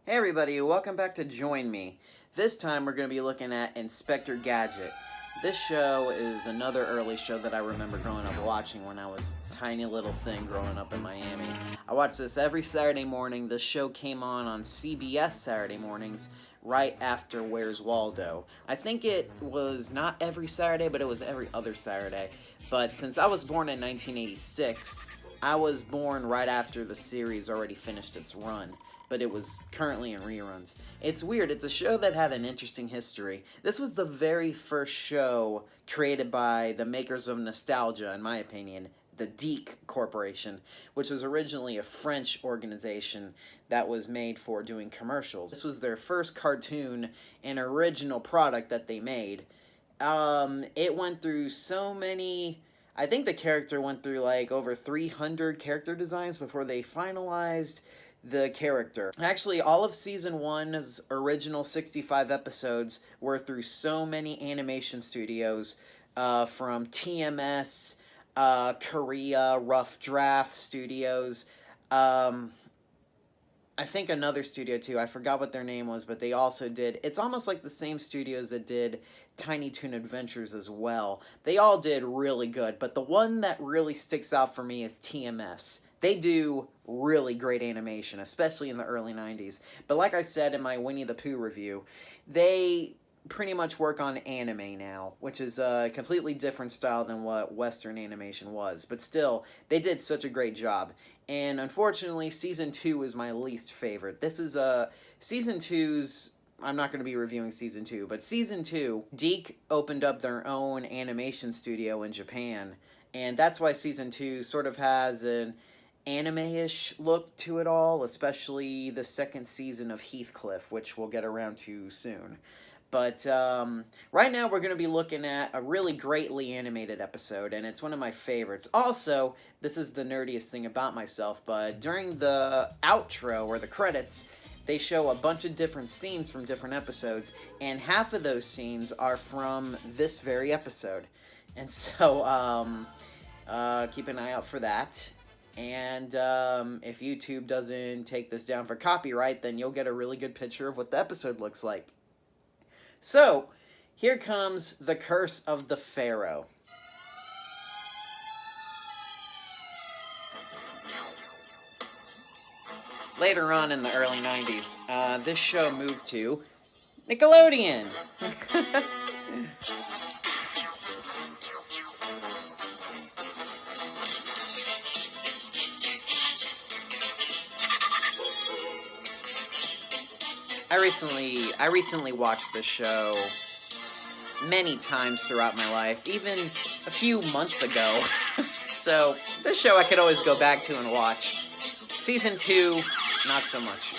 Hey everybody, welcome back to Join Me. This time we're going to be looking at Inspector Gadget. This show is another early show that I remember growing up watching when I was a tiny little thing growing up in Miami. I watched this every Saturday morning. This show came on CBS Saturday mornings right after Where's Waldo. I think it was not every Saturday, but it was every other Saturday. But since I was born in 1986, I was born right after the series already finished its run, but it was currently in reruns. It's weird. It's a show that had an interesting history. This was the very first show created by the makers of nostalgia, in my opinion, the Deke Corporation, which was originally a French organization that was made for doing commercials. This was their first cartoon and original product that they made. It went through so many... I think the character went through like over 300 character designs before they finalized the character. Actually, all of Season 1's original 65 episodes were through so many animation studios, from TMS, Korea, Rough Draft Studios, I think another studio too. I forgot what their name was, but they also did... It's almost like the same studios that did Tiny Toon Adventures as well. They all did really good, but the one that really sticks out for me is TMS. They do really great animation, especially in the early 90s. But like I said in my Winnie the Pooh review, they pretty much work on anime now, which is a completely different style than what Western animation was. But still, they did such a great job. And unfortunately, Season 2 is my least favorite. This is Season 2's... I'm not going to be reviewing Season 2, but Season 2, Deke opened up their own animation studio in Japan. And that's why Season 2 sort of has an anime-ish look to it all, especially the second season of Heathcliff, which we'll get around to soon. But right now we're going to be looking at a really greatly animated episode, and it's one of my favorites. Also, this is the nerdiest thing about myself, but during the outro, or the credits, they show a bunch of different scenes from different episodes, and half of those scenes are from this very episode. And so, keep an eye out for that. And if YouTube doesn't take this down for copyright, then you'll get a really good picture of what the episode looks like. So, here comes The Curse of the Pharaoh. Later on in the early 90s, this show moved to Nickelodeon. I recently watched this show many times throughout my life, even a few months ago. So, this show I could always go back to and watch. Season 2, not so much.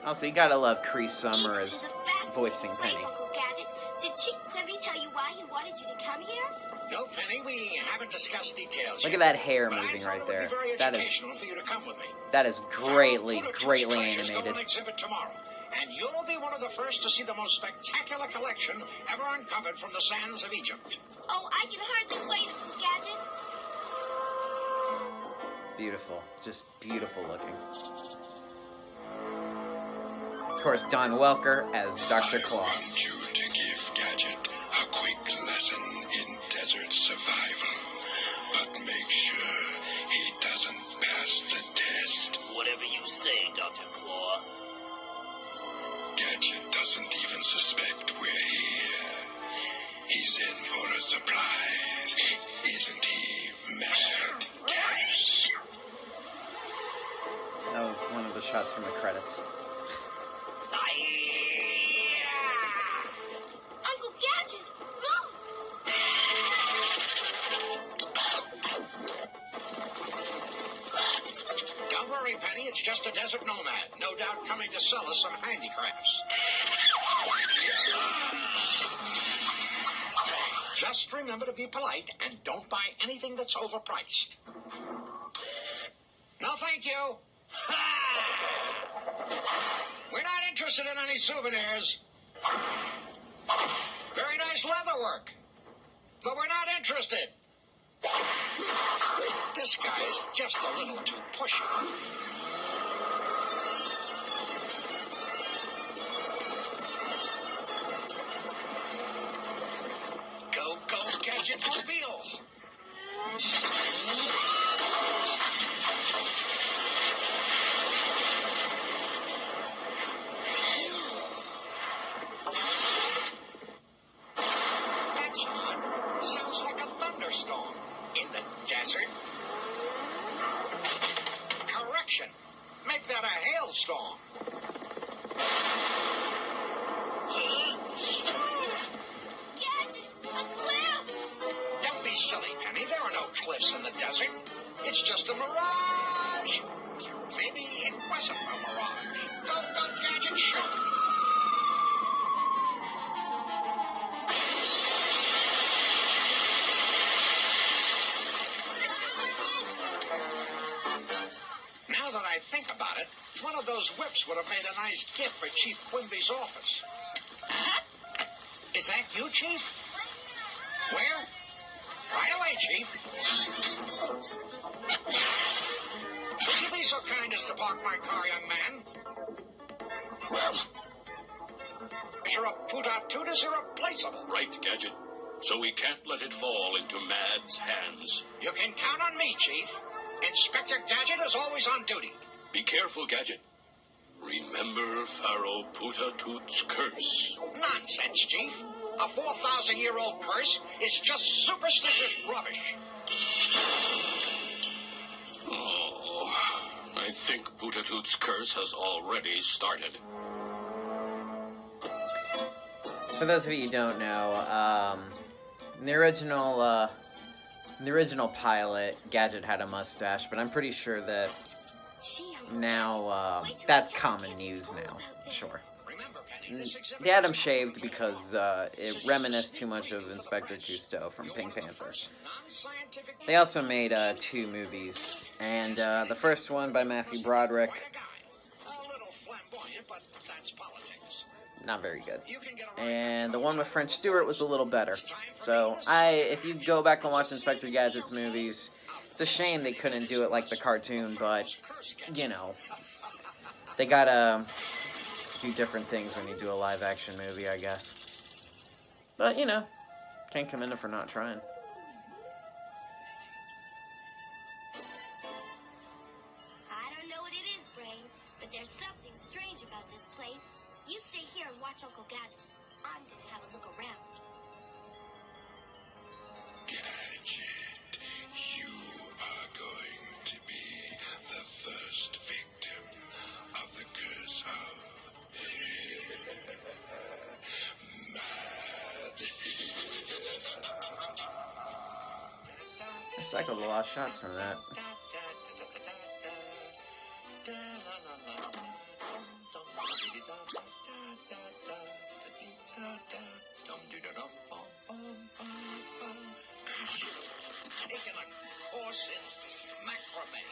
Also, you gotta love Cree Summer as voicing Penny. Uncle Gadget, did Chick Quibi tell you why he wanted you to come here? No, Penny, we haven't discussed details. Look at that hair moving right there. That is greatly animated. Exhibit tomorrow, and you'll be one of the first to see the most spectacular collection ever uncovered from the sands of Egypt. Oh, I can hardly wait, Uncle Gadget. Beautiful, just beautiful looking. Of course, Don Welker as Dr. Claw. I want you to give Gadget a quick lesson in desert survival, but make sure he doesn't pass the test. Whatever you say, Dr. Claw. Gadget doesn't even suspect we're here. He's in for a surprise, isn't he, Mad Gadget? That was one of the shots from the credits. to sell us some handicrafts. Just remember to be polite and don't buy anything that's overpriced. No, thank you. We're not interested in any souvenirs. Very nice leather work, but we're not interested. This guy is just a little too pushy. Go, go, Gadget Mobile! That's odd. Sounds like a thunderstorm in the desert. Correction. Make that a hailstorm. Gadget, a cliff! Don't be silly, Penny. There are no cliffs in the desert. It's just a mirage. Maybe it wasn't a mirage. Go, go, Gadget, shoot! Now that I think about it, one of those whips would have made a nice gift for Chief Quimby's office. Is that you, Chief? Where? Right away, Chief. Would you be so kind as to park my car, young man? Is your Putatutus irreplaceable? Right, Gadget. So we can't let it fall into Mad's hands. You can count on me, Chief. Inspector Gadget is always on duty. Be careful, Gadget. Remember Pharaoh Putatoot's curse. Nonsense, Chief. A 4,000-year-old curse is just superstitious rubbish. Oh, I think Putatoot's curse has already started. For those of you who don't know, in the original pilot, Gadget had a mustache, but I'm pretty sure that now that's common news now. Sure. Remember, Penny, this exhibit They had him is shaved because it reminisced too much of Inspector Cousteau from Pink Panther. non-scientific. They also made 2 movies, and the first one by Matthew Broderick, A little flamboyant, but that's politics. not very good. You can get a ride And the one with French Stewart was a little better. So, if you go back and watch Inspector Gadget's movies, it's a shame they couldn't do it like the cartoon, but, you know, they gotta do different things when you do a live-action movie, I guess. But, you know, can't commend them for not trying. I don't know what it is, Brain, but there's something strange about this place. You stay here and watch Uncle Gadget. I'm gonna have a look around. Gadget, you are going to be the first victim of the curse of Mad. I cycled a lot of shots from that. Taking a course in macrame.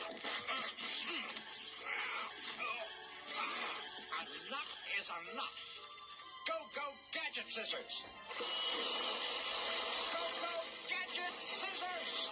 Enough is enough. Go, go, Gadget Scissors. Go, go, Gadget Scissors.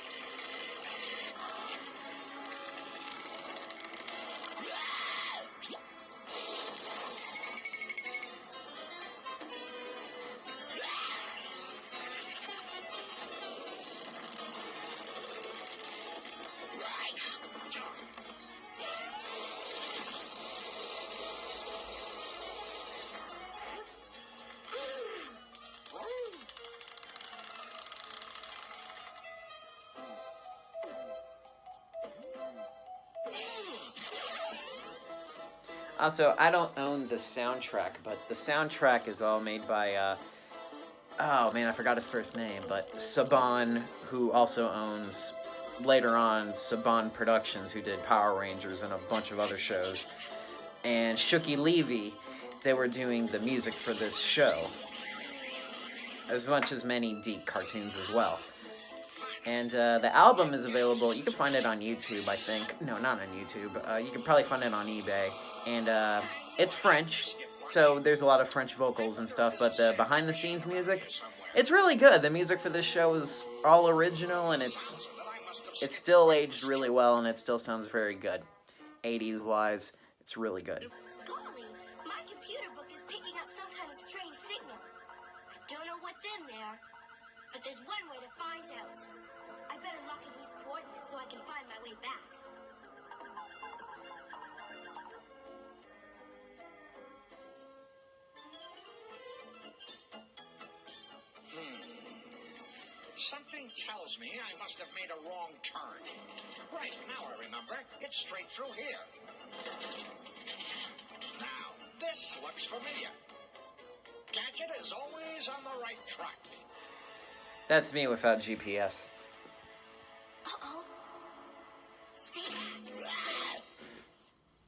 Also, I don't own the soundtrack, but the soundtrack is all made by, oh man, I forgot his first name, but Saban, who also owns, later on, Saban Productions, who did Power Rangers and a bunch of other shows. and Shooky Levy, they were doing the music for this show, as much as many Deke cartoons as well. And the album is available. You can find it on YouTube, I think. No, not on YouTube. You can probably find it on eBay. And it's French, so there's a lot of French vocals and stuff. But the behind-the-scenes music, it's really good. The music for this show is all original, and it's still aged really well, and it still sounds very good. 80s-wise, it's really good. Golly, my computer book is picking up some kind of strange signal. I don't know what's in there, but there's one way to find out. I better lock in these coordinates so I can find my way back. Something tells me I must have made a wrong turn. Right, now I remember. It's straight through here. Now, this looks familiar. Gadget is always on the right track. That's me without GPS. Uh-oh. Stay back.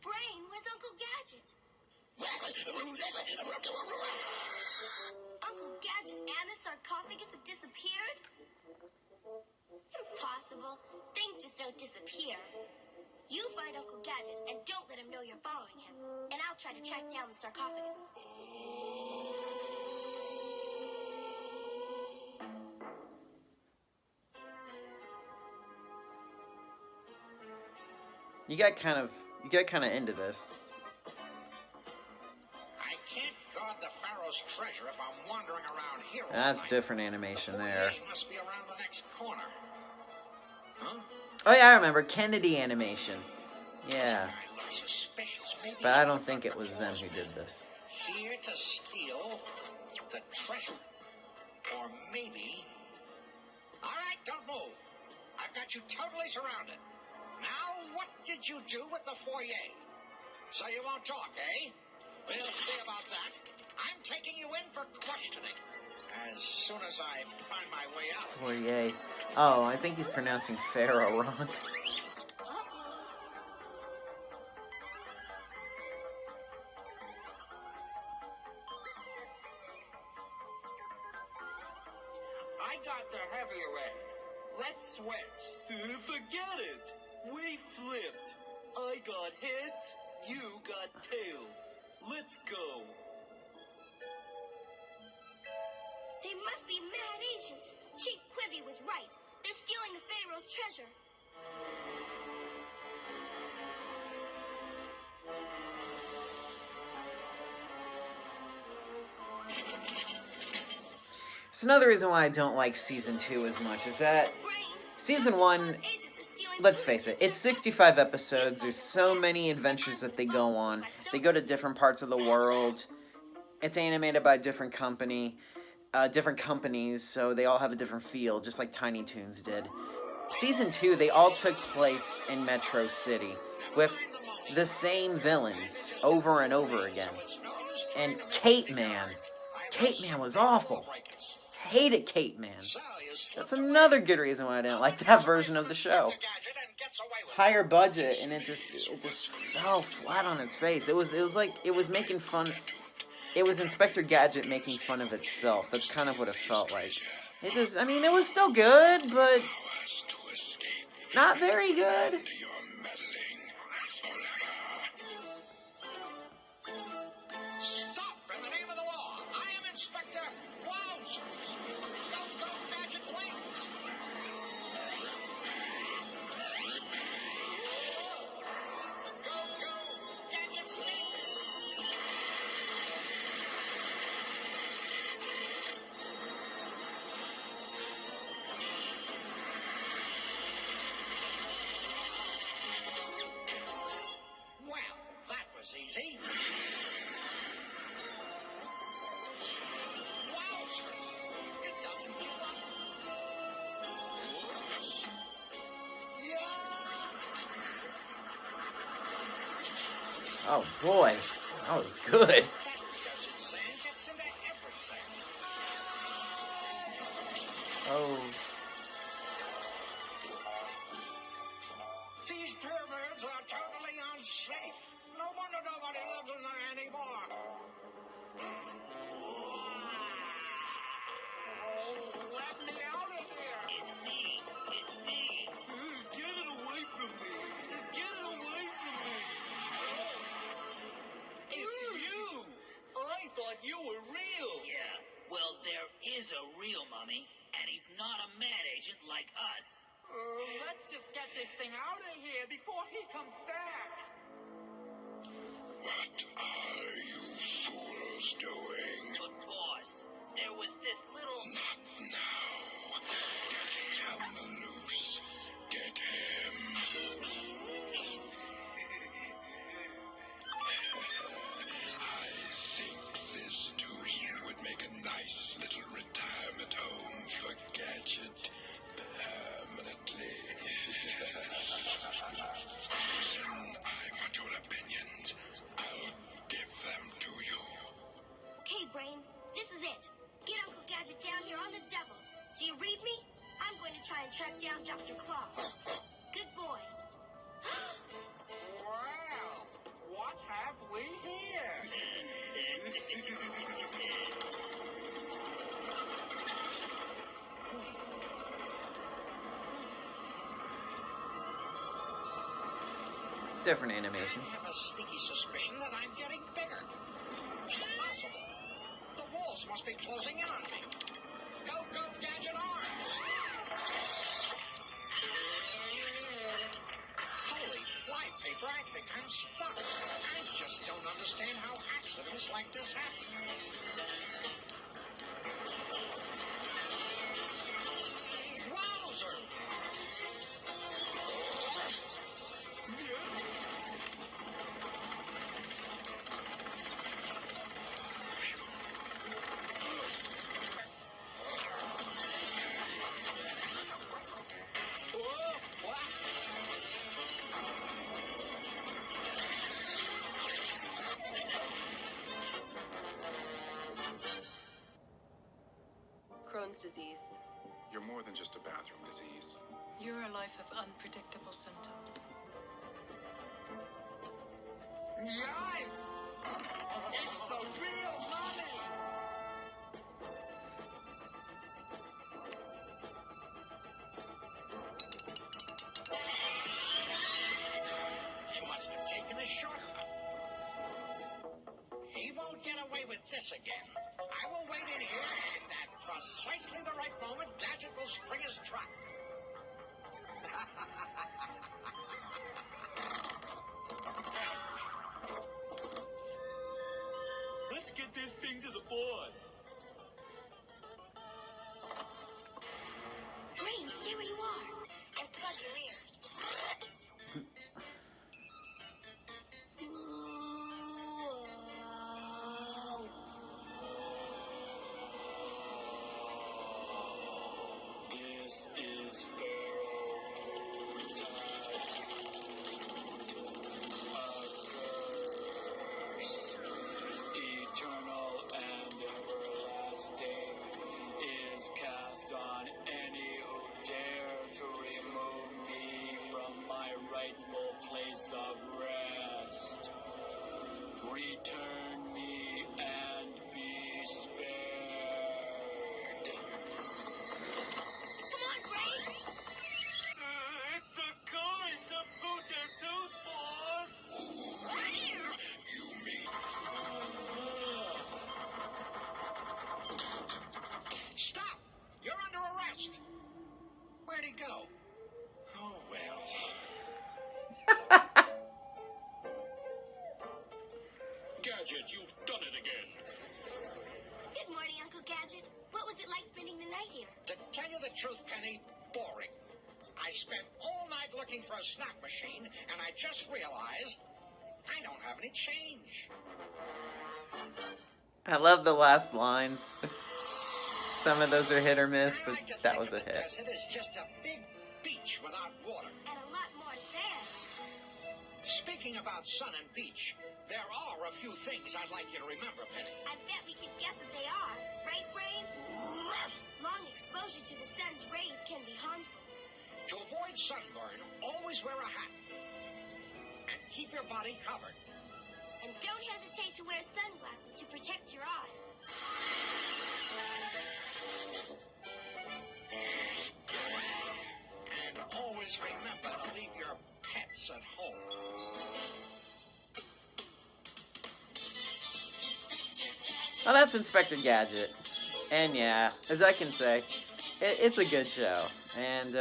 Brain, where's Uncle Gadget? Uncle Gadget and the sarcophagus have disappeared? Impossible. Things just don't disappear. You find Uncle Gadget and don't let him know you're following him. And I'll try to track down the sarcophagus. You get kind of into this. I can't guard the Pharaoh's treasure if I'm wandering around here all That's night. different animation The there. foyer must be around the next corner. Huh? Oh yeah, I remember Kennedy animation. Yeah, I look suspicious. Maybe but I don't someone think it from was the them Claws who did this. Here to steal the treasure. Or maybe... All right, don't move. I've got you totally surrounded. Now, what did you do with the foyer? So you won't talk, eh? We'll see about that. I'm taking you in for questioning. As soon as I find my way out. Fourier. Oh, I think he's pronouncing Pharaoh wrong. Uh-oh. I got the heavier end. Let's switch. Forget it. We flipped. I got heads, you got tails. Let's go. They must be mad agents. Chief Quibby was right. They're stealing the Pharaoh's treasure. It's another reason why I don't like Season 2 as much, is that Brain, Season those 1, Claws agents are stealing let's food face it, chips it's and 65 episodes, there's so many adventures that they go on, they go to different parts of the world, it's animated by different companies, so they all have a different feel, just like Tiny Toons did. Season 2, they all took place in Metro City, with the same villains, over and over again. And Cape Man was awful. Hated Cape Man. That's another good reason why I didn't like that version of the show. Higher budget, and it just fell flat on its face. It was like it was making fun. It was Inspector Gadget making fun of itself. That's kind of what it felt like. It just, I mean, it was still good, but not very good. Stop in the name of the law. I am Inspector Wowzers. Go, Gadget wings. Go, Gadget stinks. Well, that was easy. Wowzer! It doesn't give up. Whoops. Yeah! Oh boy, that was good. That Gadget sand gets into everything. Oh, These pyramids are totally unsafe. No wonder nobody thought you were real. Yeah, well, there is a real mummy, and he's not a mad agent like us. Let's just get this thing out of here before he comes back. What are you fools doing? But boss, there was this little... Not now. Get him loose. Get him. I think this student would make a nice little retirement home for Gadget permanently. I want your opinions. I'll give them to you. Okay, Brain, this is it. Get Uncle Gadget down here on the double. Do you read me? I'm going to try and track down Dr. Claw. Good boy. Well, what have we here? Different animation. I have a sneaky suspicion that I'm getting bigger. Impossible. The walls must be closing in on me. Go, go, Gadget arms! Holy flypaper, I think I'm stuck. I just don't understand how accidents like this happen. Wowzer! Whoa, what? Crohn's disease. You're more than just a bathroom disease. You're a life of unpredictable symptoms. Yikes! It's the real mummy! He must have taken a shortcut. He won't get away with this again. I will wait in here, and at precisely the right moment, Gadget will spring his trap. Let's get this thing to the boss. Brain, stay where you are. And plug your ears. This is Pharaoh. A curse, eternal and everlasting, is cast on any who dare to remove me from my rightful place of rest. Return me and be spared. Come on, Brain. It's the curse of Buddha Tooth, boss! You mean Stop! You're under arrest. Where'd he go? Oh, well. Gadget, you've done it again. Good morning, Uncle Gadget. What was it like spending the night here? To tell you the truth, Penny, boring. I spent all night looking for a snack machine, and I just realized I don't have any change. I love the last lines. Some of those are hit or miss, I but like to that think was of a the hit. desert as just a big beach without water. And a lot more sand. Speaking about sun and beach, there are a few things I'd like you to remember, Penny. I bet we can guess what they are. Right, Brain? Long exposure to the sun's rays can be harmful. To avoid sunburn, always wear a hat. And keep your body covered. And don't hesitate to wear sunglasses to protect your eyes. And always remember to leave your pets at home. Well, that's Inspector Gadget. And yeah, as I can say, it's a good show. And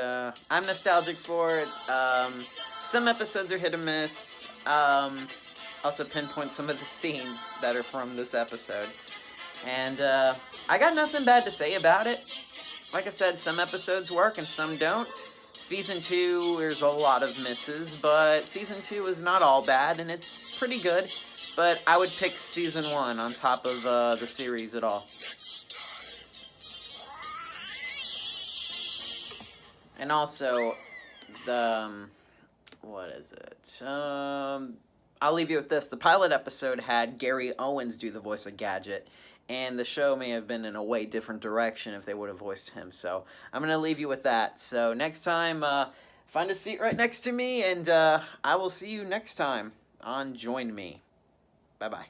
I'm nostalgic for it. Some episodes are hit or miss. Also pinpoint some of the scenes that are from this episode. And I got nothing bad to say about it. Like I said, some episodes work and some don't. Season 2, there's a lot of misses, but Season 2 is not all bad, and it's pretty good. But I would pick Season 1 on top of the series at all. And also, what is it? I'll leave you with this. The pilot episode had Gary Owens do the voice of Gadget, and the show may have been in a way different direction if they would have voiced him. So I'm going to leave you with that. So next time, find a seat right next to me, and I will see you next time on Join Me. Bye-bye.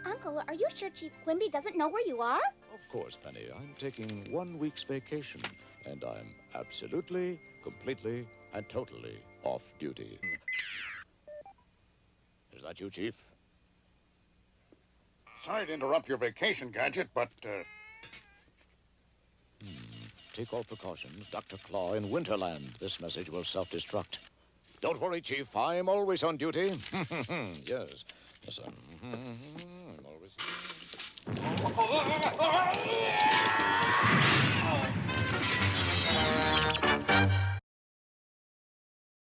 Uncle, are you sure Chief Quimby doesn't know where you are? Of course, Penny. I'm taking 1 week's vacation, and I'm absolutely, completely, and totally off duty. Is that you, Chief? Sorry to interrupt your vacation, Gadget, but, Take all precautions. Dr. Claw in Winterland. This message will self-destruct. Don't worry, Chief. I'm always on duty. Yes. Yes, I'm always...